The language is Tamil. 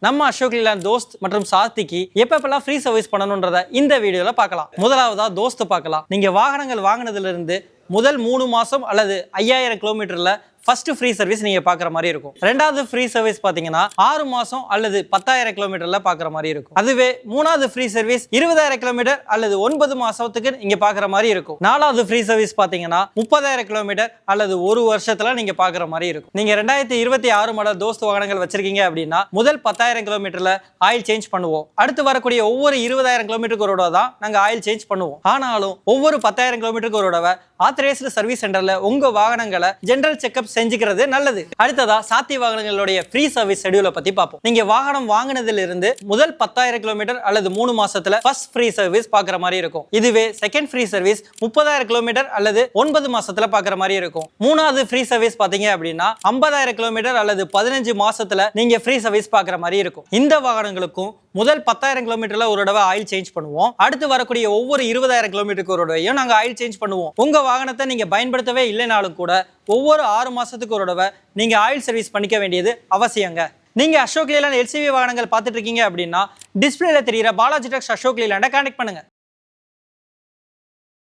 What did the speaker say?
நம்ம அசோக் லேலண்ட் தோஸ்த் மற்றும் சாத்திக்கு எப்பப்பெல்லாம் ஃப்ரீ சர்வீஸ் பண்ணணும்ன்றத இந்த வீடியோல பார்க்கலாம். முதலாவதா தோஸ்த் பார்க்கலாம். நீங்க வாகனங்கள் வாங்கினதுல இருந்து முதல் 3 மாசம் அல்லது 5000 கிலோமீட்டர்ல ஃபர்ஸ்ட் ஃப்ரீ சர்வீஸ் நீங்க பாக்குற மாதிரி இருக்கும். ரெண்டாவது ஃப்ரீ சர்வீஸ் பாத்தீங்கன்னா 6 மாசம் அல்லது 10,000 கிலோமீட்டர்ல பாக்குற மாதிரி இருக்கும். அதுவே மூணாவது ஃப்ரீ சர்வீஸ் 20,000 கிலோமீட்டர் அல்லது 9 மாசத்துக்கு நீங்க பாக்குற மாதிரி இருக்கும். நாலாவது ஃப்ரீ சர்வீஸ் பாத்தீங்கன்னா 30,000 கிலோமீட்டர் அல்லது 1 வருஷத்துல நீங்க பாக்குற மாதிரி இருக்கும். நீங்க 2026 மாடல் தோஸ்த் வாகனங்கள் வச்சிருக்கீங்க அப்படின்னா முதல் 10,000 கிலோமீட்டர்ல ஆயில் சேஞ்ச் பண்ணுவோம். அடுத்து வரக்கூடிய ஒவ்வொரு 20,000 கிலோமீட்டருக்கு ஒரு தடவை தான் நாங்க ஆயில் சேஞ்ச் பண்ணுவோம். ஆனாலும் ஒவ்வொரு 10,000 கிலோமீட்டருக்கு ஒரு தடவை ஆத்தரைஸ்டு சர்வீஸ் சென்டர்ல உங்க வாகனங்களை ஜெனரல் செக்அப் செஞ்சுக்கிறது நல்லது. அடுத்ததா சாத்தி வாகனங்களுடைய ஃப்ரீ சர்வீஸ் ஷெட்யூலை பத்தி பார்ப்போம். நீங்க வாகனம் வாங்கினதுல இருந்து முதல் 10,000 கிலோமீட்டர் அல்லது 3 மாசத்துல ஃபர்ஸ்ட் ஃப்ரீ சர்வீஸ் பாக்குற மாதிரி இருக்கும். இதுவே செகண்ட் ஃப்ரீ சர்வீஸ் 30,000 கிலோமீட்டர் அல்லது 9 மாசத்துல பாக்குற மாதிரி இருக்கும். மூணாவது ஃப்ரீ சர்வீஸ் பாத்தீங்க அப்படின்னா 50,000 கிலோமீட்டர் அல்லது 15 மாசத்துல நீங்க ஃப்ரீ சர்வீஸ் பாக்குற மாதிரி இருக்கும். இந்த வாகனங்களுக்கும் முதல் 10,000 கிலோமீட்டர்ல ஒரு தடவை ஆயில் சேஞ்ச் பண்ணுவோம். அடுத்து வரக்கூடிய ஒவ்வொரு 20,000 கிலோமீட்டருக்கு ஒரு தடவையும் நாங்க ஆயில் சேஞ்ச் பண்ணுவோம். உங்க வாகனத்தை நீங்க பயன்படுத்தவே இல்லைனாலும் கூட ஒவ்வொரு 6 மாசத்துக்கு ஒரு தடவை நீங்க ஆயில் சர்வீஸ் பண்ணிக்க வேண்டியது அவசியங்க. நீங்க அசோக் லேலண்ட் எல்சிவி வாகனங்கள் பார்த்துட்டு இருக்கீங்க அப்படின்னா டிஸ்பிளேல தெரியுற பாலாஜி ட்ரக்ஸ் அசோக் லேலண்டை கான்டாக்ட் பண்ணுங்க.